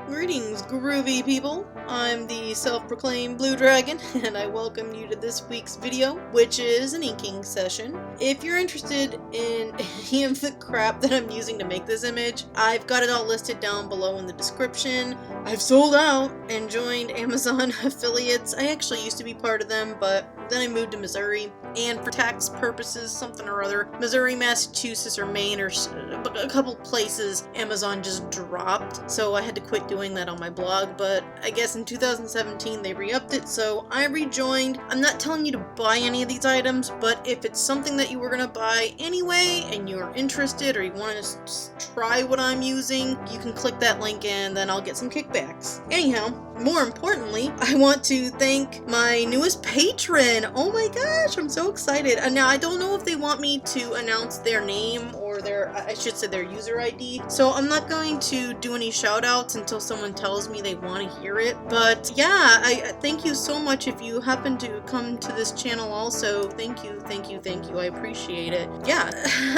Greetings, groovy people. I'm the self-proclaimed Blue Dragon, and I welcome you to this week's video, which is an inking session. If you're interested in any of the crap that I'm using to make this image, I've got it all listed down below in the description. I've sold out and joined Amazon affiliates. I actually used to be part of them, but then I moved to Missouri, and for tax purposes, something or other, Missouri, Massachusetts, or Maine, or a couple places, Amazon just dropped, so I had to quit doing that on my blog. But I guess in 2017 they re-upped it, so I rejoined. I'm not telling you to buy any of these items, but if it's something that you were gonna buy anyway, and you're interested, or you want to try what I'm using, you can click that link and then I'll get some kickbacks. Anyhow, more importantly, I want to thank my newest patron. Oh my gosh, I'm so excited. And now I don't know if they want me to announce their name or I should say their user ID. So I'm not going to do any shout outs until someone tells me they want to hear it. But yeah, I thank you so much if you happen to come to this channel also. Thank you, thank you, thank you. I appreciate it. Yeah,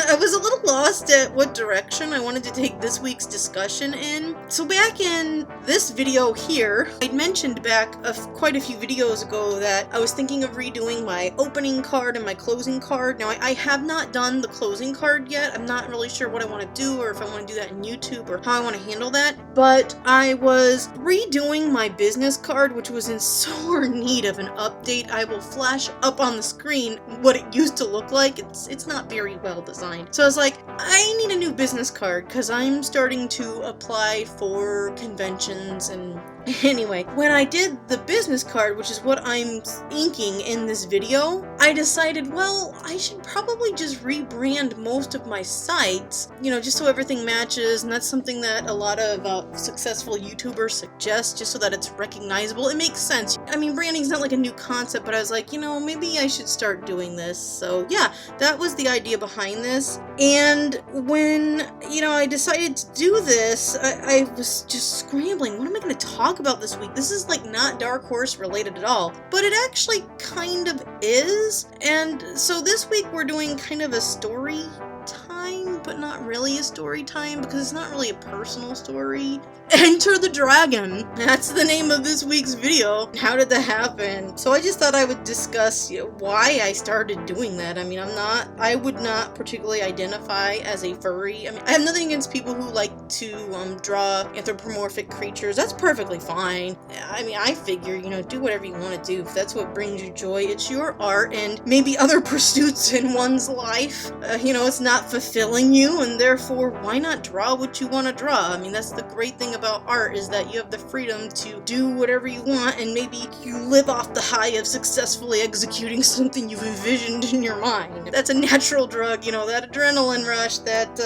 I was a little lost at what direction I wanted to take this week's discussion in. So back in this video here, I'd mentioned back quite a few videos ago that I was thinking of redoing my opening card and my closing card. Now I have not done the closing card yet. I'm not really sure what I want to do, or if I want to do that in YouTube, or how I want to handle that. But I was redoing my business card, which was in sore need of an update. I will flash up on the screen what it used to look like. It's not very well designed. So I was like, I need a new business card because I'm starting to apply for conventions. And anyway, when I did the business card, which is what I'm inking in this video, I decided, well, I should probably just rebrand most of my sites, you know, just so everything matches. And that's something that a lot of successful YouTubers suggest, just so that it's recognizable. It makes sense. I mean, branding's not like a new concept, but I was like, you know, maybe I should start doing this. So yeah, that was the idea behind this. And when, you know, I decided to do this, I was just scrambling. What am I going to talk about this week? This is like not Dark Horse related at all, but it actually kind of is. And so this week we're doing kind of a story time, but not really a story time because it's not really a personal story. Enter the Dragon. That's the name of this week's video. How did that happen? So I just thought I would discuss, you know, why I started doing that. I mean, I would not particularly identify as a furry. I mean, I have nothing against people who like to draw anthropomorphic creatures. That's perfectly fine. I mean, I figure, you know, do whatever you want to do. If that's what brings you joy, it's your art, and maybe other pursuits in one's life, you know, it's not fulfilling you, and therefore, why not draw what you want to draw? I mean, that's the great thing about art, is that you have the freedom to do whatever you want, and maybe you live off the high of successfully executing something you've envisioned in your mind. That's a natural drug, you know, that adrenaline rush, that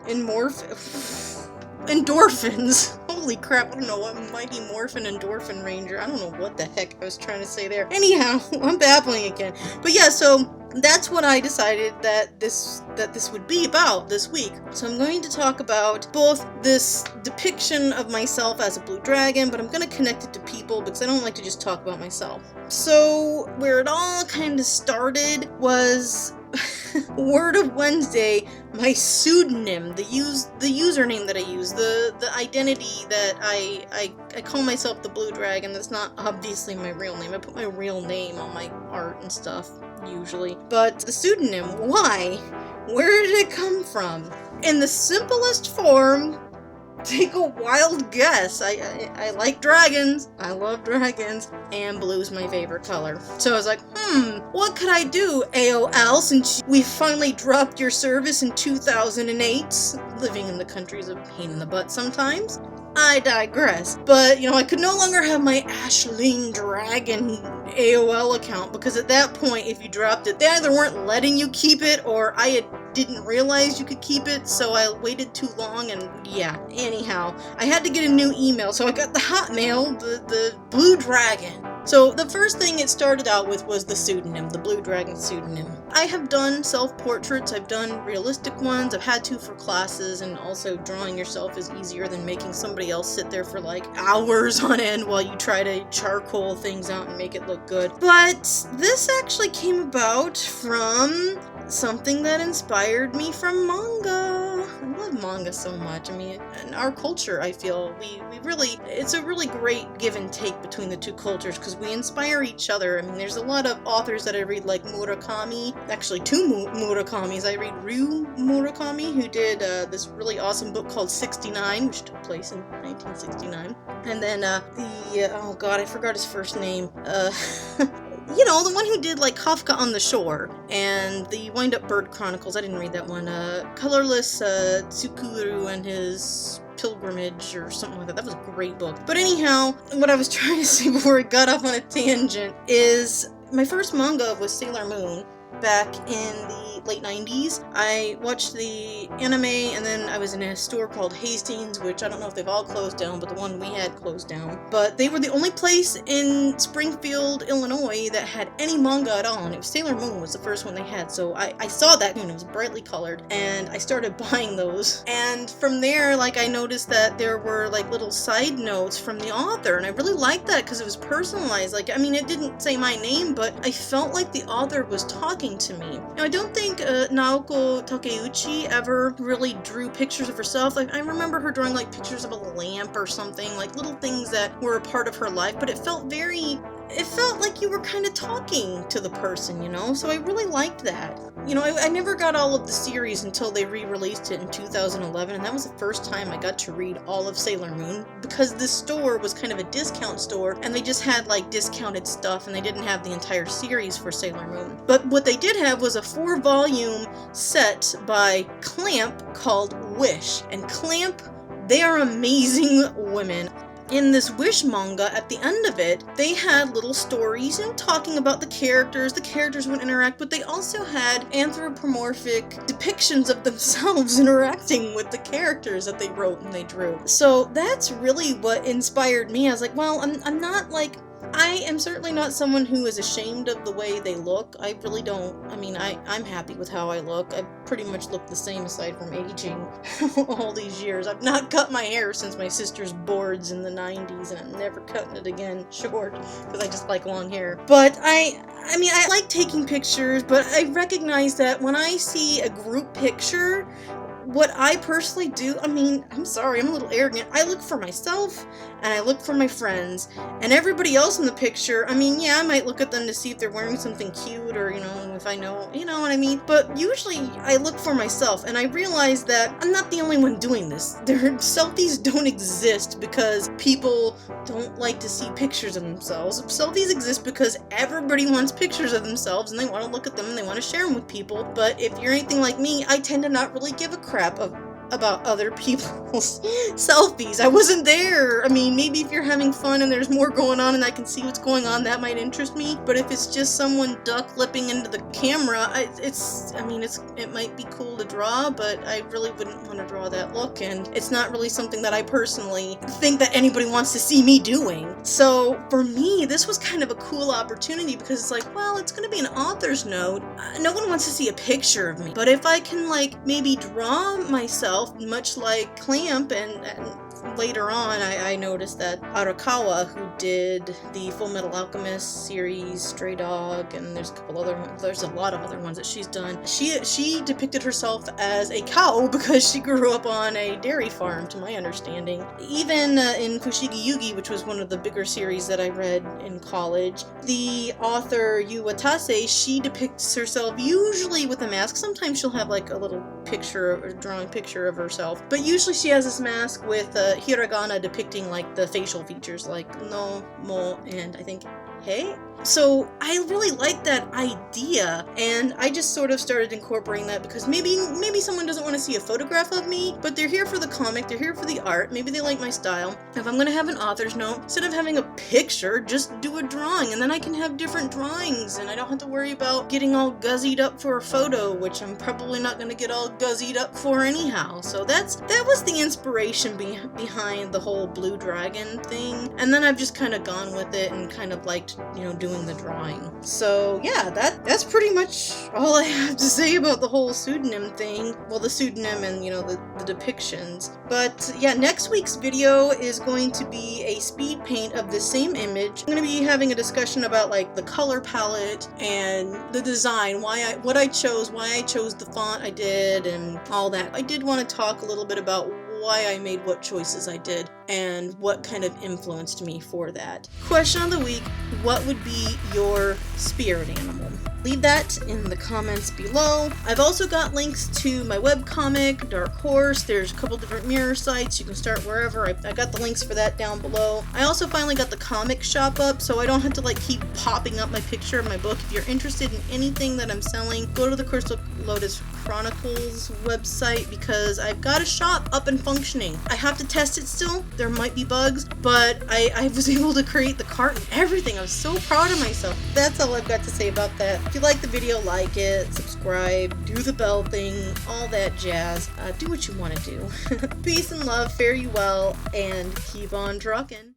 endorphins. Holy crap, I don't know what Mighty Morphin Endorphin Ranger. I don't know what the heck I was trying to say there. Anyhow, I'm babbling again. But yeah, so that's what I decided that this would be about this week. So I'm going to talk about both this depiction of myself as a blue dragon, but I'm going to connect it to people because I don't like to just talk about myself. So where it all kind of started was Word of Wednesday, my pseudonym, the username that I use, the identity that I call myself the Blue Dragon. That's not obviously my real name. I put my real name on my art and stuff, usually. But the pseudonym, why? Where did it come from? In the simplest form, take a wild guess. I like dragons. I love dragons. And blue's my favorite color. So I was like, what could I do, AOL, since we finally dropped your service in 2008? Living in the country's a pain in the butt sometimes. I digress. But, you know, I could no longer have my Ashleen Dragon AOL account, because at that point, if you dropped it, they either weren't letting you keep it, or I didn't realize you could keep it, so I waited too long, and yeah. Anyhow, I had to get a new email, so I got the Hotmail, the Blue Dragon. So the first thing it started out with was the pseudonym, the Blue Dragon pseudonym. I have done self-portraits, I've done realistic ones, I've had to for classes, and also drawing yourself is easier than making somebody else sit there for like hours on end while you try to charcoal things out and make it look good. But this actually came about from something that inspired me from manga. I love manga so much. I mean, in our culture, I feel we really, it's a really great give and take between the two cultures because we inspire each other. I mean, there's a lot of authors that I read, like Murakami, actually two Murakamis. I read Ryu Murakami, who did this really awesome book called 69, which took place in 1969. And then oh god, I forgot his first name. You know, the one who did, like, Kafka on the Shore, and the Wind-Up Bird Chronicles. I didn't read that one. Colorless, Tsukuru and his Pilgrimage, or something like that. That was a great book. But anyhow, what I was trying to say before I got off on a tangent is my first manga was Sailor Moon. Back in the late 90s. I watched the anime, and then I was in a store called Hastings, which I don't know if they've all closed down, but the one we had closed down. But they were the only place in Springfield, Illinois that had any manga at all, and it was Sailor Moon was the first one they had. So I saw that, and it was brightly colored, and I started buying those. And from there, like, I noticed that there were, like, little side notes from the author, and I really liked that because it was personalized. Like, I mean, it didn't say my name, but I felt like the author was talking to me. Now, I don't think Naoko Takeuchi ever really drew pictures of herself. Like, I remember her drawing, like, pictures of a lamp or something, like little things that were a part of her life, but it felt like you were kind of talking to the person, you know? So I really liked that. You know, I never got all of the series until they re-released it in 2011, and that was the first time I got to read all of Sailor Moon, because this store was kind of a discount store, and they just had, like, discounted stuff, and they didn't have the entire series for Sailor Moon. But what they did have was a 4-volume set by Clamp called Wish, and Clamp, they are amazing women. In this Wish manga, at the end of it, they had little stories, you know, talking about the characters would interact, but they also had anthropomorphic depictions of themselves interacting with the characters that they wrote and they drew. So that's really what inspired me. I was like, well, I'm not, like, I am certainly not someone who is ashamed of the way they look. I really don't. I mean, I'm happy with how I look. I pretty much look the same aside from aging all these years. I've not cut my hair since my sister's boards in the 90s, and I'm never cutting it again short because I just like long hair. But I mean, I like taking pictures, but I recognize that when I see a group picture, what I personally do, I mean, I'm sorry, I'm a little arrogant. I look for myself, and I look for my friends, and everybody else in the picture, I mean, yeah, I might look at them to see if they're wearing something cute, or, you know, if I know, you know what I mean? But usually, I look for myself, and I realize that I'm not the only one doing this. Selfies don't exist because people don't like to see pictures of themselves. Selfies exist because everybody wants pictures of themselves, and they want to look at them, and they want to share them with people. But if you're anything like me, I tend to not really give a crap about other people's selfies. I wasn't there. I mean, maybe if you're having fun and there's more going on and I can see what's going on, that might interest me. But if it's just someone duck lipping into the camera, it might be cool to draw, but I really wouldn't want to draw that look, and it's not really something that I personally think that anybody wants to see me doing. So for me, this was kind of a cool opportunity because it's like, well, it's going to be an author's note. No one wants to see a picture of me, but if I can, like, maybe draw myself, much like Clamp, and later on I noticed that Arakawa, who did the Full Metal Alchemist series, Stray Dog, and there's a lot of other ones that she's done, she depicted herself as a cow because she grew up on a dairy farm, to my understanding. Even in Fushigi Yugi, which was one of the bigger series that I read in college, the author Yu Watase, she depicts herself usually with a mask. Sometimes she'll have, like, a little picture, or drawing picture of herself, but usually she has this mask with hiragana depicting, like, the facial features, like no, mo, and I think hey. So I really like that idea, and I just sort of started incorporating that because maybe someone doesn't want to see a photograph of me, but they're here for the comic, they're here for the art, maybe they like my style. If I'm going to have an author's note, instead of having a picture, just do a drawing, and then I can have different drawings, and I don't have to worry about getting all guzzied up for a photo, which I'm probably not going to get all guzzied up for anyhow. So that was the inspiration behind the whole Blue Dragon thing, and then I've just kind of gone with it and kind of liked, you know, doing the drawing. So yeah, that's pretty much all I have to say about the whole pseudonym thing. Well, the pseudonym and, you know, the depictions. But yeah, next week's video is going to be a speed paint of the same image. I'm going to be having a discussion about like the color palette and the design, what I chose, why I chose the font I did, and all that. I did want to talk a little bit about why I made what choices I did and what kind of influenced me for that. Question of the week: what would be your spirit animal? Leave that in the comments below. I've also got links to my webcomic, Dark Horse. There's a couple different mirror sites. You can start wherever. I got the links for that down below. I also finally got the comic shop up, so I don't have to like keep popping up my picture of my book. If you're interested in anything that I'm selling, go to the Crystal Lotus Chronicles website, because I've got a shop up and functioning. I have to test it still. There might be bugs, but I was able to create the cart and everything. I was so proud of myself. That's all I've got to say about that. If you like the video, like it, subscribe, do the bell thing, all that jazz. Do what you want to do. Peace and love, fare you well, and keep on trucking.